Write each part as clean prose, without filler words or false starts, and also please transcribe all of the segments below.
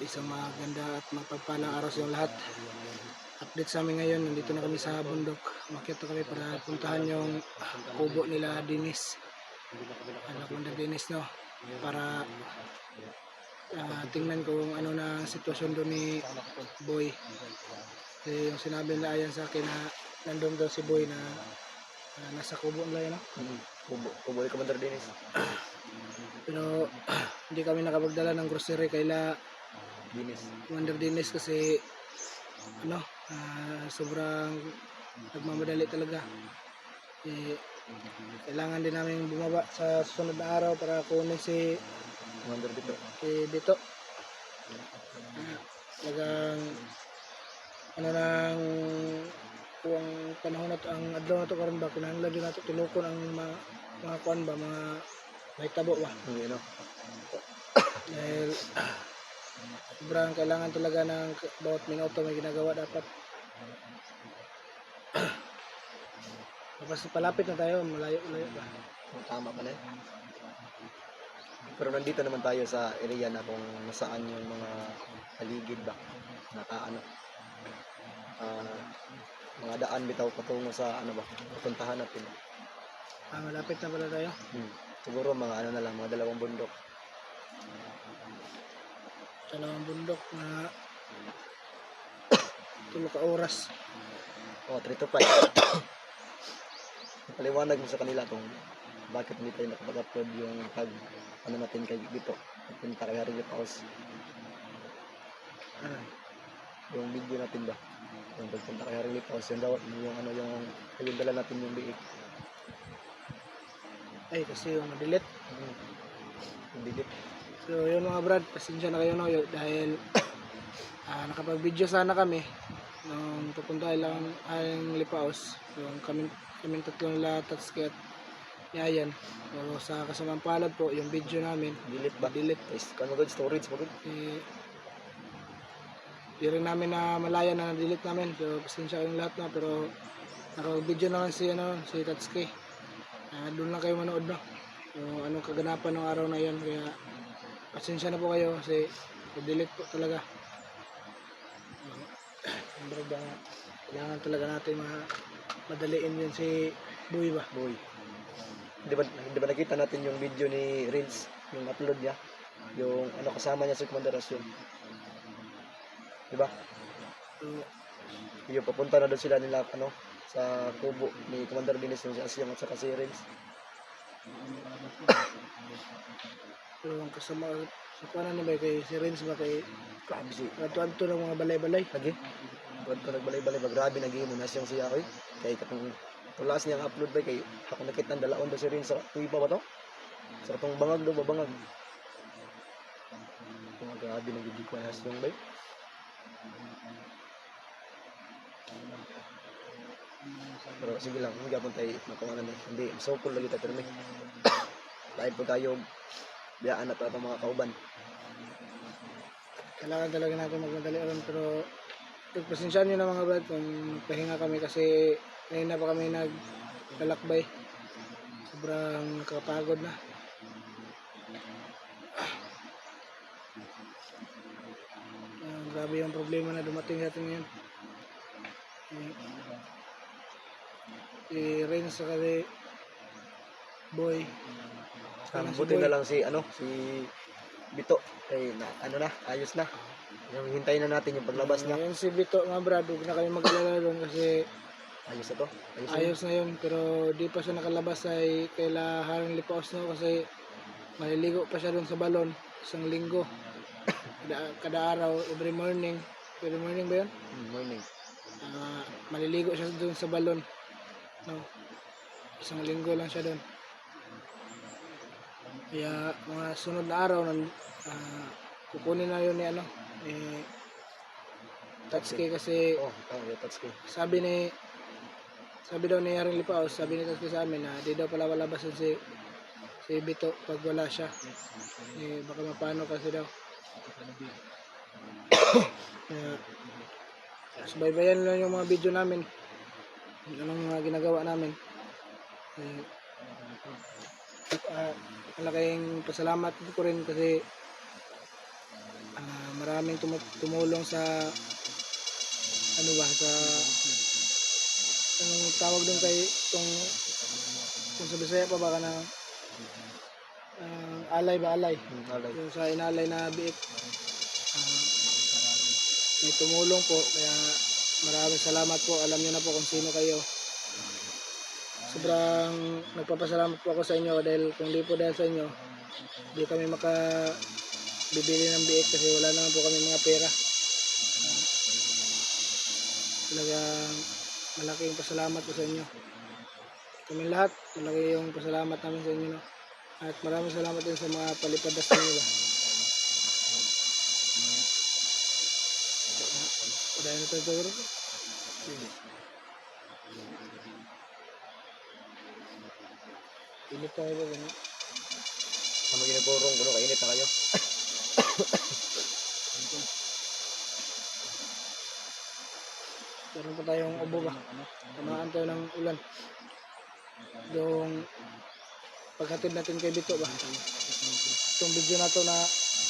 Isang maganda at mapagpalang araw sa lahat. Update sa amin ngayon, nandito na kami sa bundok. Umakyat na kami para puntahan yung kubo nila Dennis. Anak mo na Dennis, no? Para tingnan kung ano na sitwasyon doon ni Boy. Kasi yung sinabi nila ayan sa akin na nandun daw si Boy na nasa kubo nila yun, no? Kubo ni Commander Dennis. Pero hindi kami nakapagdala ng grocery kaila Commander Dennis kasi sobrang nagmamadali talaga. Kailangan din namin bumaba sa susunod na araw para kunin si Commander Dito. Talagang nang kuwang panahon na to, ang adlaw na to karon ba kinahanglan din nato tulukon ang mga kuan ba, mga mahitabo ba. Dahil sobrang kailangan talaga ng bawat minuto may ginagawa dapat. Tapos palapit na tayo, malayo ba? Tama pala eh. Pero nandito naman tayo sa area na kung nasaan yung mga paligid ba, mga daan bitaw patungo sa pupuntahan natin. Malapit na pala tayo. Siguro mga na lang, mga dalawang bundok. Dalawang bundok na 3 ka oras. 3 to 5. Paliwanag mo sa kanila kung bakit hindi tayo nakapag-upload yung natin kay dito. Punta kay Harry House. Yung video natin ba? Yung pagpunta kay Harry House, yung dala natin yung biik. Ay, kasi yung delete. Yung delete. So, yun mga brad, pasensya na kayo no, dahil nakapag-video sana kami nung pupunta lang ang Lipaos. Yung kaming tatlong latats at yayan. Pero sa kasamang palad po, yung video namin Delete ba? Delete. Storage mo rin. Di rin namin na malaya na na-delete namin. So, pasensya kayong lahat na. Pero nakapag-video na lang si Tatsuki. Doon lang kayo manood, no? Yung anong kaganapan ng araw na yan. Kaya pasensya na po kayo kasi delete po talaga. Kailangan talaga natin madaliin yun si Boy ba? Boy. Di ba nakita natin yung video ni Reels, yung upload niya? Yung kasama niya sa komandarasyon. Di ba? Yung papunta na doon sila nila sa kubo ni Commander Dennis, yung si Asyong at saka si Reels. Pero ang kasama sa kuwanan ni ba kay si Renz ba kay Grabe si Tuanto ng mga balay-balay. lagi. Buwan ko nagbalay-balay ba, grabe naging na siyang siya kay katong tulas niyang upload ba kay ako nakita ang dalaon do si Reels sa tuipa ba to? Sa katong bangag do ba bangag. Grabe naging ko na siyang bay. Pero sige lang, hindi gapon tayo makuha na hindi, so cool lagi tayo may lain po tayo biyaan na para mga kauban. Kailangan talaga natin magmadali alam, pero pagpasensyaan nyo na mga brad kung pahinga kami kasi ngayon na pa kami naglalakbay. Sobrang nakapagod na. Grabe yung problema na dumating sa atin ngayon. Si Renz sa kasi Boy. Buti na lang si Bito kay ayos na. Yung hintayin na natin yung paglabas niya. Yung si Bito nga brad, huwag na kayo mag-alala doon kasi Ayos na to. ayos na yun, pero di pa siya nakalabas ay kaila Haring Lipaos, no? Kasi maliligo pa siya doon sa balon isang linggo. Kada araw, every morning ba yun? Morning. Maliligo siya doon sa balon, no? Isang linggo lang siya doon. Kaya mga sunod na araw kukunin na yun ni Tatsuki kasi Tatsuki. sabi daw ni Haring Lipaos, sabi ni Tatsuki sa amin na di daw pala walabasan si Bito pag wala siya. Baka mapano kasi daw. Subaybayan lang yung mga video namin, anong mga ginagawa namin. Malaking pasalamat ko rin kasi maraming tumulong sa ano ba sa anong tawag doon kay kung sa Bisaya pa baka na alay ba alay Alay. yung sa inalay na biik. Ah, may tumulong po kaya maraming salamat po, alam niyo na po kung sino kayo. Sobrang nagpapasalamat po ako sa inyo dahil kung di po dahil sa inyo di kami bibili ng biik kasi wala naman po kami mga pera. Talagang malaking pasalamat po sa inyo. Kami lahat, malaki yung pasalamat namin sa inyo. No? At maraming salamat din sa mga palipadas ninyo ba. Dahil na tayo gawin. Init tayo ba ganun? Sama ginagurong, gano'n, kainit na kayo. Meron pa tayong ubo ba? Tamaan tayo ng ulan. Yung paghatid natin kay Bito ba? Itong video na to na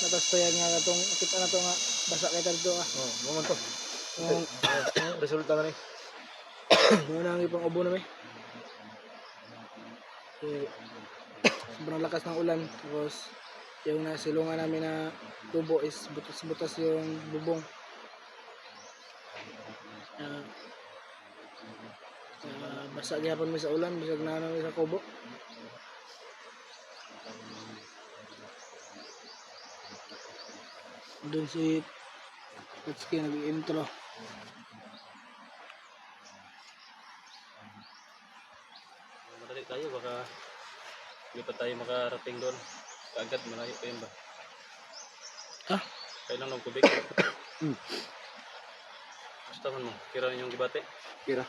nataspayag nga itong kita na to nga basa kay dito ah. Oh, naman to. Yung Resulta na ni. yung nangi pang ubo namin. Sobrang lakas ng ulan. Tapos yung nasilungan namin na tubo is butas-butas yung bubong. Basa gyapon mi sa ulan, bisag na mi sa kubo. Doon si Tatsuki nag-intro. Madali tayo, baka hindi pa tayo makarating doon. Kaagad, malayo pa yun ba? Ah? Kailan ng kubik? Basta man mo, kira yung gibate. Kira.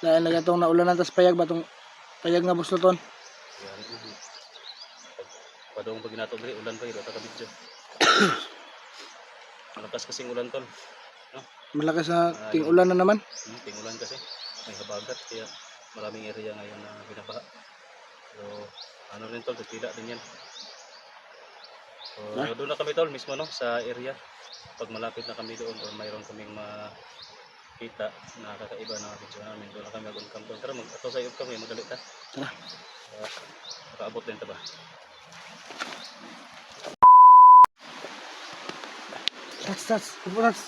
Dahil nagatong na ulan tas payag ba tong payag nga busloton. Yan. Padong pag ginato diri, ulan pa yun, ata kabidyo. Malakas kasing ulan tol. No? Malakas na ting ulan na naman. Tingulan kasi. May habagat, kaya maraming area ngayon na binabaha. So, ano rin tol, tila din yan. So, doon na kami tol, mismo no, sa area. Pag malapit na kami doon, or mayroon kaming makita na kakaiba na video namin, doon na kami mag-uncamp doon. Tara, mag-ato sa iyo kami, madali ta. Tara. Makaabot din ta ba? Tats. Upuras.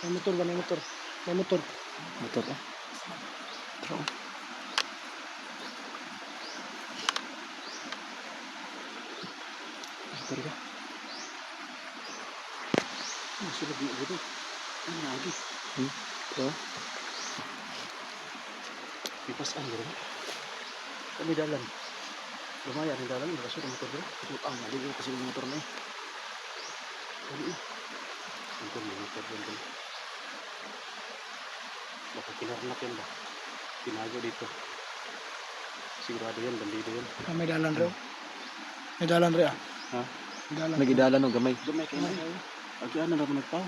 May motor ba? May motor. May motor. Motor ah. Motor ka. Masulog na dito. Ano lagi? So, Pipas ang gano'n. Kami dalan. Lumaya rin dalan. Bakaso ng motor dito. Ang mali kasi yung motor na eh. Kali na. Motor na motor dito. Baka kinarnak yan ba? Tinago dito. Sigurado yan. Bandido yan. May dalan rin. May dalan rin ah. Ha? May dalan. nagidala no gamay. Gamay kayo na. Agi ano na nagtao?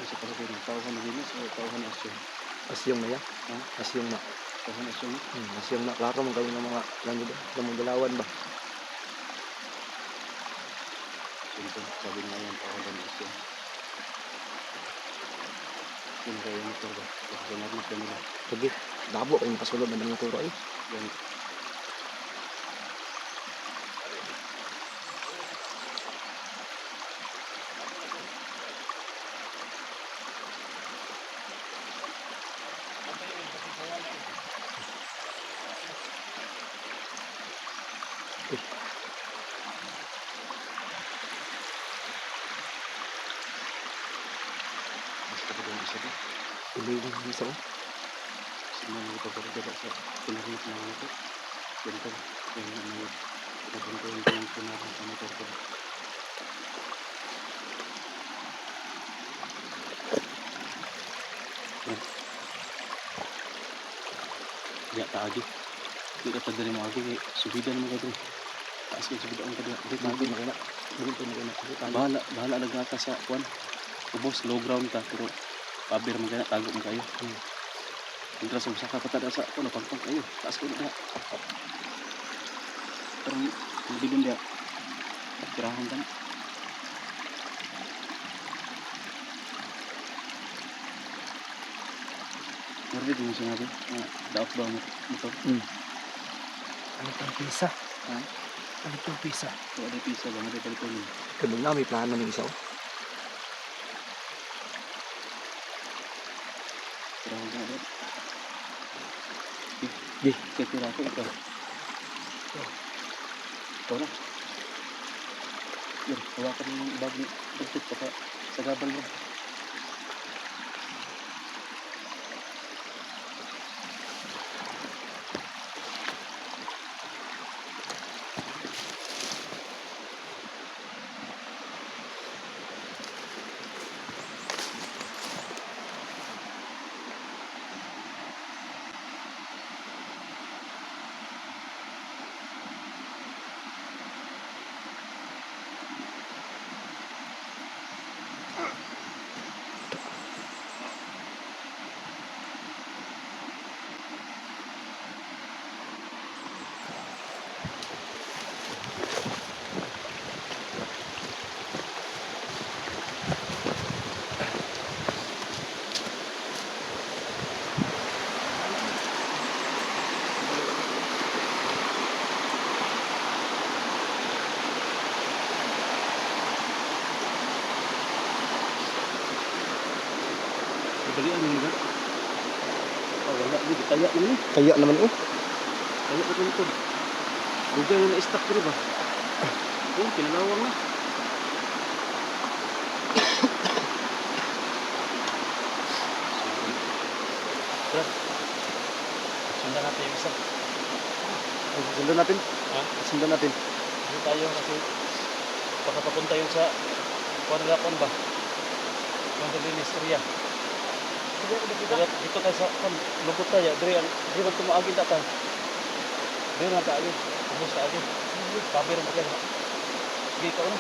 sa Pilipino. Tauhan na Venus o tauhan na Asyon. Asyong na yan. Ha? Asyong na. Tauhan na Asyon. Asyong na. Klaro mong kayo ng mga langit. Ng galawan ba? Siyempre, sabi nga yan, tauhan na Asyon. Yun kayo yung motor ba? Kasi narinig ka nila. Sige. Dabo kayong pasulod na mga turo eh. Yan. Basta ko doon isa doon. Iliwan ng isa ko. Semua mga pagkakagawa sa pinarinig na mga ito. Yan ka. Yan na mga pinabuntuin ko ng pinarang sa motor ko. Yan. Ya, taagi. Hindi ka pa dali mo agi. Subidan mo ka doon. Taas ka subidan ka doon. Hindi taagi na kaya. Bahala nagata sa kuwan. Ubos, low ground ka. Pero pabir mo kaya, tago mo kayo. Ang rasong sa kapatada sa ako, napagpag kayo. Taas kayo na. Parang bilin dia. Tirahan ka na. Narinig mo sinabi na daot ba ang motor? Ano itong pisa? Ha? Ano itong pisa? So, ada pisa ba? Mati palitunin. Kaming na may plano ng isa ko. Tirahan ka na doon. Di. Titira ko ito. Ito na. Yan, hawakan mo yung bag ni Bigtit pa sa gabal mo. Dalian mo ba? Oh, wala. Hindi, kaya naman eh. Kaya naman eh. Kaya ko ito. Dugay na na-stack ko ba? Oh, kinalawang na. Brad, sundan natin yung isa. Sundan natin. Ha? Sundan natin. Dito tayo kasi baka papunta yung sa Kuanagapon ba? Mandalinis area. Dito tayo sa lubot tayo. Dari ba tumaagin data? Dari na tayo. Ubus tayo. Pabir mo kayo. Sige ka na.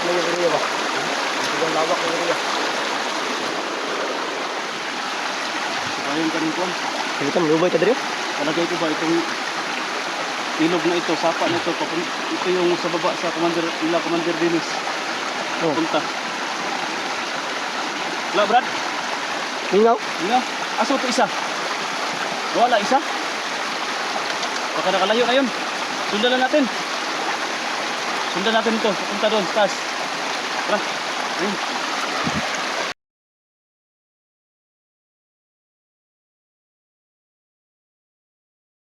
Ano yung area ba? Ang lawak ng area. Subayan ka rin ko. Sige ka, malubay ka dito. Palagay ko ba itong ilog na ito, sapa na ito, ito yung sa baba sa Commander Dennis. Oh. Punta. Wala, Brad? Hingaw. Nga, aso ito isa. Wala isa. Baka nakalayo na yun. Sundan na natin. Sundan natin ito. Papunta doon, taas. Tara. Ayun.